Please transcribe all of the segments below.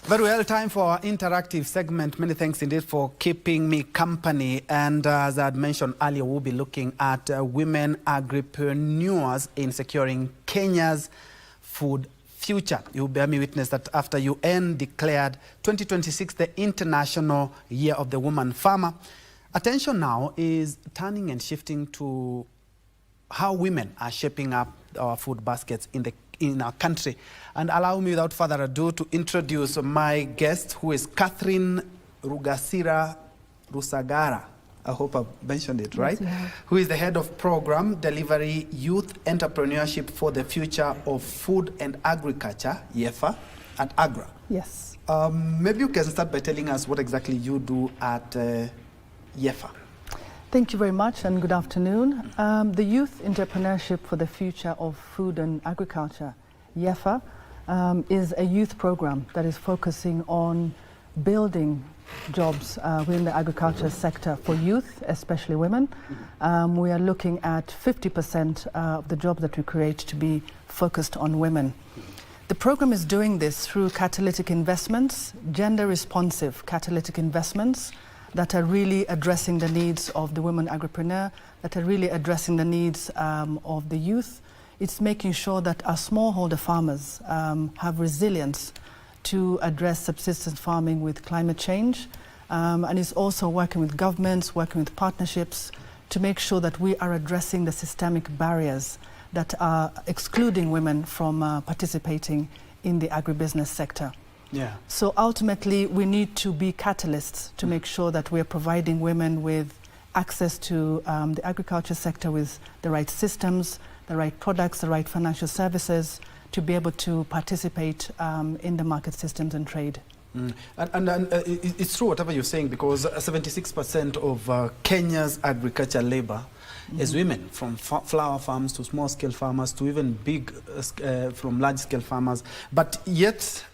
Very well, time for our interactive segment. Many thanks indeed for keeping me company. And as I had mentioned earlier, we'll be looking at women agripreneurs in securing Kenya's food future. You'll bear me witness that after UN declared 2026 the International Year of the Woman Farmer, attention now is turning and shifting to how women are shaping up our food baskets in our country. And allow me, without further ado, to introduce my guest, who is Catherine Rugasira Rusagara. I hope I've mentioned it right. Yes, who is the head of program delivery Youth Entrepreneurship for the Future of Food and Agriculture, YEFFA, at AGRA. Yes. Maybe you can start by telling us what exactly you do at YEFFA. Thank you very much and good afternoon. The Youth Entrepreneurship for the Future of Food and Agriculture, YEFFA, is a youth program that is focusing on building jobs within the agriculture sector for youth, especially women. We are looking at 50% of the jobs that we create to be focused on women. The program is doing this through catalytic investments, gender-responsive catalytic investments, that are really addressing the needs of the women agripreneur, that are really addressing the needs of the youth. It's making sure that our smallholder farmers have resilience to address subsistence farming with climate change. And it's also working with governments, working with partnerships to make sure that we are addressing the systemic barriers that are excluding women from participating in the agribusiness sector. Yeah. So ultimately, we need to be catalysts to make sure that we're providing women with access to the agriculture sector with the right systems, the right products, the right financial services to be able to participate in the market systems and trade. And it's true whatever you're saying, because 76% of Kenya's agriculture labor is women, from flower farms to small-scale farmers to even big, from large-scale farmers. But yet,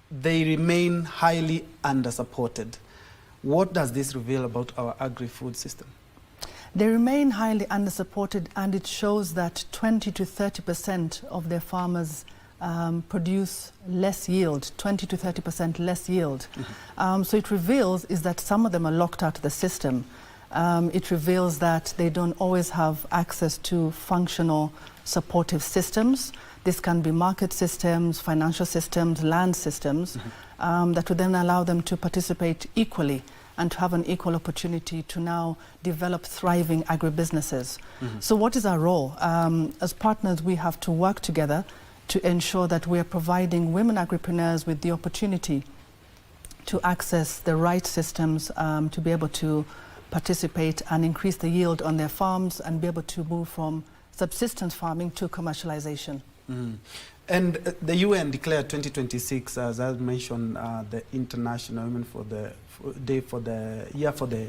they remain highly under-supported. What does this reveal about our agri-food system? They remain highly under-supported, and it shows that 20 to 30% of their farmers produce less yield, 20 to 30% less yield. So it reveals is that some of them are locked out of the system. It reveals that they don't always have access to functional supportive systems. This can be market systems, financial systems, land systems, that would then allow them to participate equally and to have an equal opportunity to now develop thriving agribusinesses. So what is our role? As partners, we have to work together to ensure that we are providing women agripreneurs with the opportunity to access the right systems to be able to participate and increase the yield on their farms and be able to move from subsistence farming to commercialization. And the UN declared 2026, as I mentioned, the International Women for the Day for the Year for the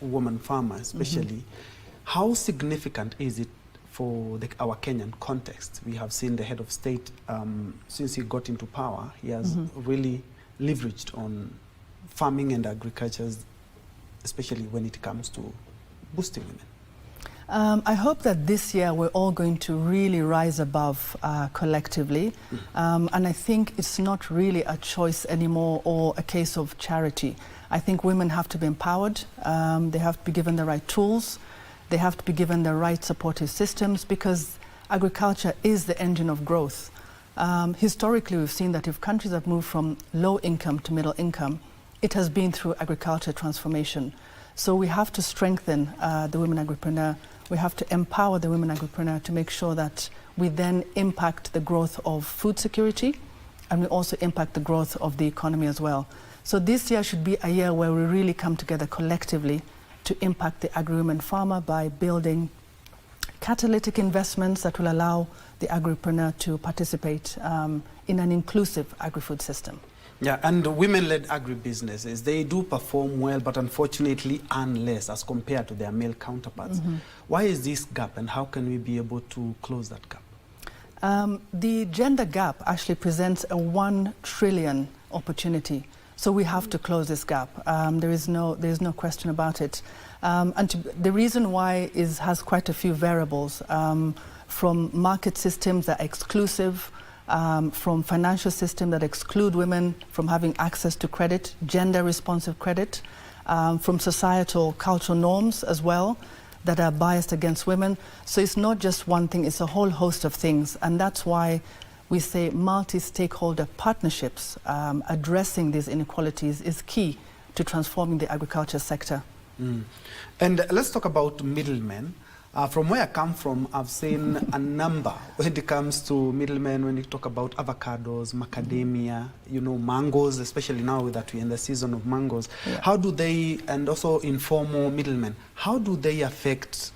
Woman Farmer, especially. How significant is it for our Kenyan context? We have seen the head of state, since he got into power, he has really leveraged on farming and agriculture, especially when it comes to boosting women. I hope that this year we're all going to really rise above collectively. And I think it's not really a choice anymore or a case of charity. I think women have to be empowered. They have to be given the right tools. They have to be given the right supportive systems, because agriculture is the engine of growth. Historically, we've seen that if countries have moved from low income to middle income, it has been through agriculture transformation. So we have to strengthen the women agripreneur. We have to empower the women agripreneur to make sure that we then impact the growth of food security, and we also impact the growth of the economy as well. So this year should be a year where we really come together collectively to impact the agri-women farmer by building catalytic investments that will allow the agripreneur to participate in an inclusive agri-food system. Yeah, and women-led agribusinesses, they do perform well, but unfortunately earn less as compared to their male counterparts. Why is this gap, and how can we be able to close that gap? The gender gap actually presents a 1 trillion opportunity. So we have to close this gap. There is no question about it. The reason why has quite a few variables, from market systems that are exclusive, from financial systems that exclude women from having access to credit, gender-responsive credit, from societal cultural norms as well that are biased against women. So it's not just one thing, it's a whole host of things. And that's why we say multi-stakeholder partnerships addressing these inequalities is key to transforming the agriculture sector. And let's talk about middlemen. From where I come from, I've seen a number when it comes to middlemen, when you talk about avocados, macadamia, you know, mangoes, especially now that we're in the season of mangoes. Yeah. How do they, and also informal middlemen, how do they affect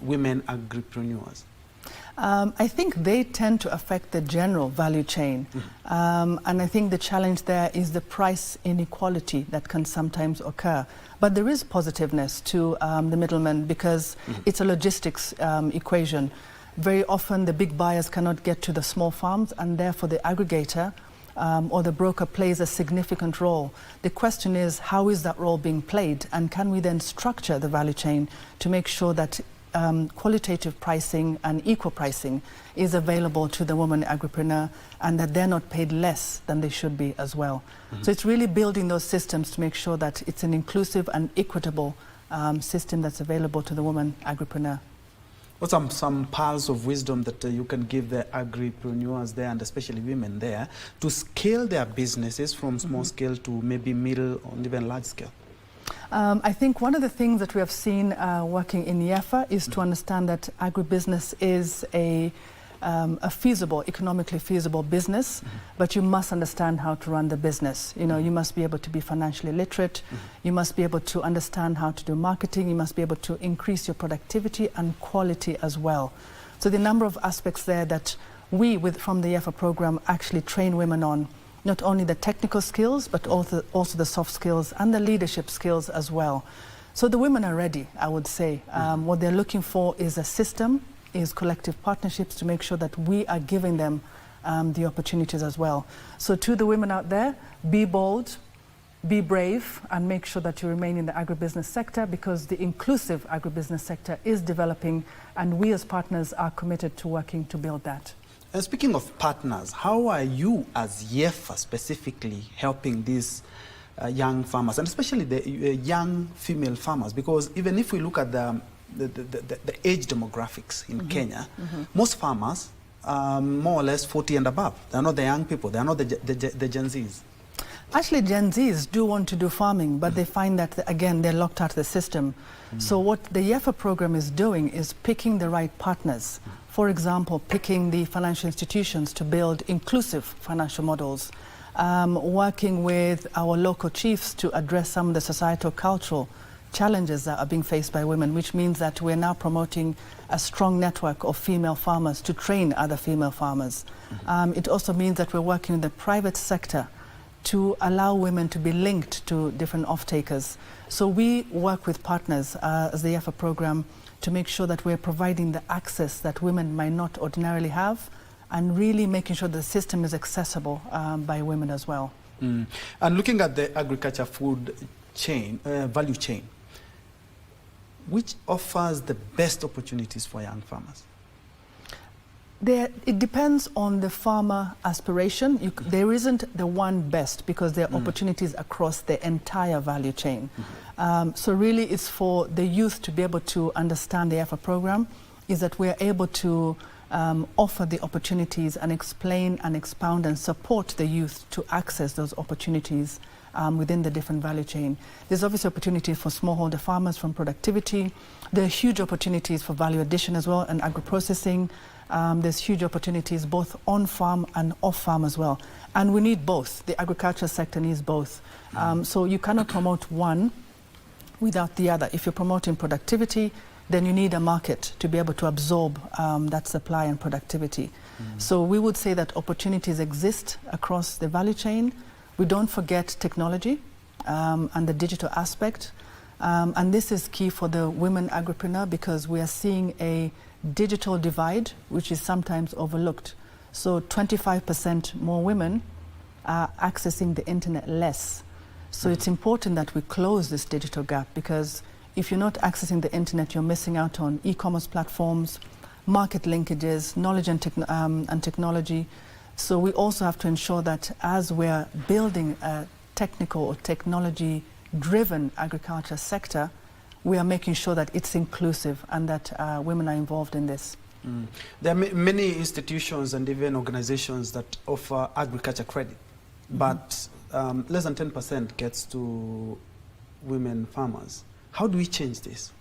women agripreneurs? I think they tend to affect the general value chain. And I think the challenge there is the price inequality that can sometimes occur. But there is positiveness to the middlemen because it's a logistics equation. Very often the big buyers cannot get to the small farms, and therefore the aggregator or the broker plays a significant role. The question is, how is that role being played? And can we then structure the value chain to make sure that qualitative pricing and equal pricing is available to the woman agripreneur, and that they're not paid less than they should be as well. So it's really building those systems to make sure that it's an inclusive and equitable system that's available to the woman agripreneur. What some pearls of wisdom that you can give the agripreneurs there, and especially women there, to scale their businesses from small scale to maybe middle or even large scale? I think one of the things that we have seen working in YEFFA is to understand that agribusiness is a feasible, economically feasible business, but you must understand how to run the business. You know, you must be able to be financially literate, you must be able to understand how to do marketing, you must be able to increase your productivity and quality as well. So the number of aspects there that we, from the YEFFA program, actually train women on. Not only the technical skills, but also the soft skills and the leadership skills as well. So the women are ready, I would say. What they're looking for is a system, is collective partnerships to make sure that we are giving them the opportunities as well. So to the women out there, be bold, be brave, and make sure that you remain in the agribusiness sector, because the inclusive agribusiness sector is developing, and we as partners are committed to working to build that. And speaking of partners, how are you as YEFFA specifically helping these young farmers, and especially the young female farmers? Because even if we look at the age demographics in Kenya, most farmers are more or less 40 and above. They're not the young people, they're not the Gen Zs. Actually, Gen Zs do want to do farming, but they find that, again, they're locked out of the system. So what the YEFFA program is doing is picking the right partners. For example, picking the financial institutions to build inclusive financial models, working with our local chiefs to address some of the societal cultural challenges that are being faced by women, which means that we're now promoting a strong network of female farmers to train other female farmers. It also means that we're working with the private sector to allow women to be linked to different off-takers. So we work with partners as the YEFFA program to make sure that we're providing the access that women might not ordinarily have, and really making sure the system is accessible by women as well. And looking at the agriculture food chain, value chain, which offers the best opportunities for young farmers? It depends on the farmer aspiration. There isn't the one best, because there are opportunities across the entire value chain. So really it's for the youth to be able to understand the YEFFA program, is that we're able to offer the opportunities and explain and expound and support the youth to access those opportunities within the different value chain. There's obviously opportunities for smallholder farmers from productivity. There are huge opportunities for value addition as well, and agro-processing. There's huge opportunities both on farm and off farm as well. And we need both. The agriculture sector needs both. So you cannot promote one without the other. If you're promoting productivity, then you need a market to be able to absorb that supply and productivity. So we would say that opportunities exist across the value chain. We don't forget technology and the digital aspect. And this is key for the women agripreneur, because we are seeing a digital divide, which is sometimes overlooked. So 25% more women are accessing the internet less. So it's important that we close this digital gap, because if you're not accessing the internet, you're missing out on e-commerce platforms, market linkages, knowledge and technology. So we also have to ensure that as we're building a technical or technology-driven agriculture sector, we are making sure that it's inclusive and that women are involved in this. There are many institutions and even organizations that offer agriculture credit, but less than 10% gets to women farmers. How do we change this?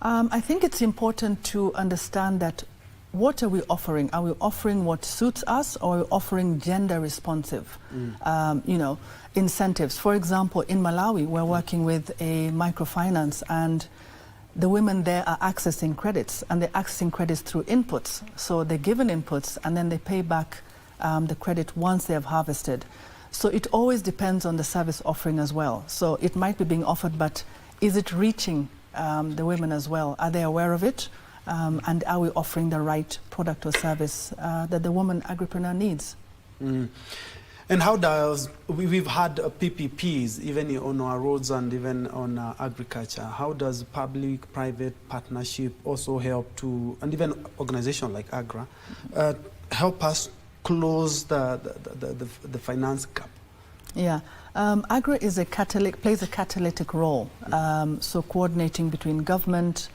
I think it's important to understand that what are we offering? Are we offering what suits us, or are we offering gender responsive incentives? For example, in Malawi, we're working with a microfinance, and the women there are accessing credits, and they're accessing credits through inputs. So they're given inputs and then they pay back the credit once they have harvested. So it always depends on the service offering as well. So it might be being offered, but is it reaching the women as well? Are they aware of it? And are we offering the right product or service that the woman agripreneur needs? And how does, we've had PPPs even on our roads and even on agriculture. How does public-private partnership also help to, and even organization like AGRA, help us close the finance gap? Yeah, AGRA is plays a catalytic role, so coordinating between government,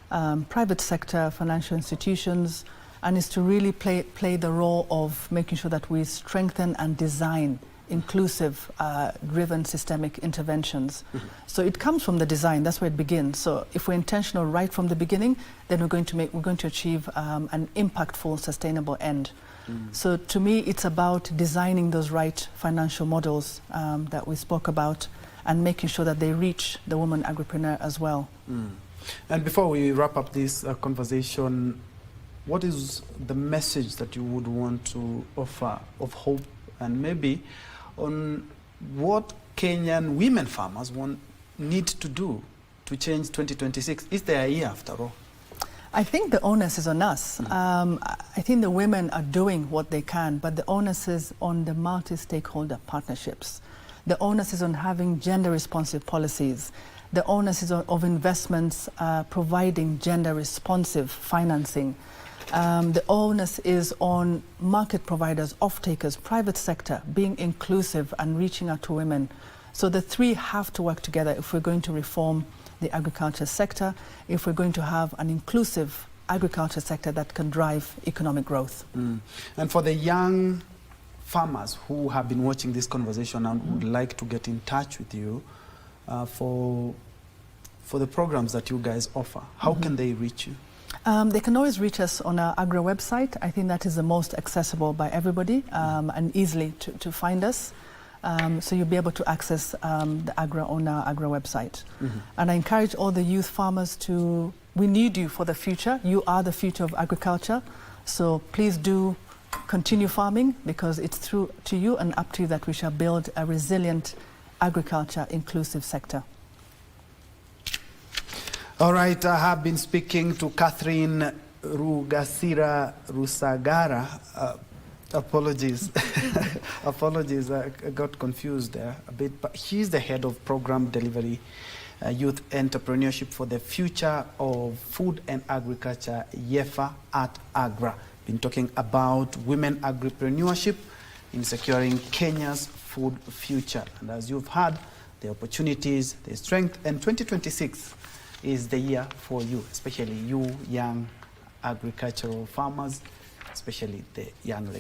private sector, financial institutions, and is to really play the role of making sure that we strengthen and design inclusive, driven systemic interventions. So it comes from the design. That's where it begins. So if we're intentional right from the beginning, then we're going to achieve an impactful, sustainable end. So to me, it's about designing those right financial models that we spoke about, and making sure that they reach the woman agripreneur as well. And before we wrap up this conversation, what is the message that you would want to offer of hope, and maybe on what Kenyan women farmers need to do to change 2026? Is there a year after all? I think the onus is on us. I think the women are doing what they can, but the onus is on the multi-stakeholder partnerships. The onus is on having gender-responsive policies. The onus is of investments providing gender-responsive financing. The onus is on market providers, off-takers, private sector, being inclusive and reaching out to women. So the three have to work together if we're going to reform the agriculture sector, if we're going to have an inclusive agriculture sector that can drive economic growth. And for the young farmers who have been watching this conversation and would like to get in touch with you for the programs that you guys offer, how can they reach you? They can always reach us on our AGRA website. I think that is the most accessible by everybody and easily to find us. So you'll be able to access the AGRA on our AGRA website. And I encourage all the youth farmers we need you for the future. You are the future of agriculture. So please do continue farming, because it's through to you and up to you that we shall build a resilient agriculture inclusive sector. All right, I have been speaking to Catherine Rugasira Rusagara. Apologies. Apologies, I got confused there a bit. But she's the head of program delivery, youth entrepreneurship for the future of food and agriculture, YEFFA at AGRA. Been talking about women agripreneurship in securing Kenya's food future. And as you've heard, the opportunities, the strength, and 2026 is the year for you, especially you young agricultural farmers, especially the young ladies.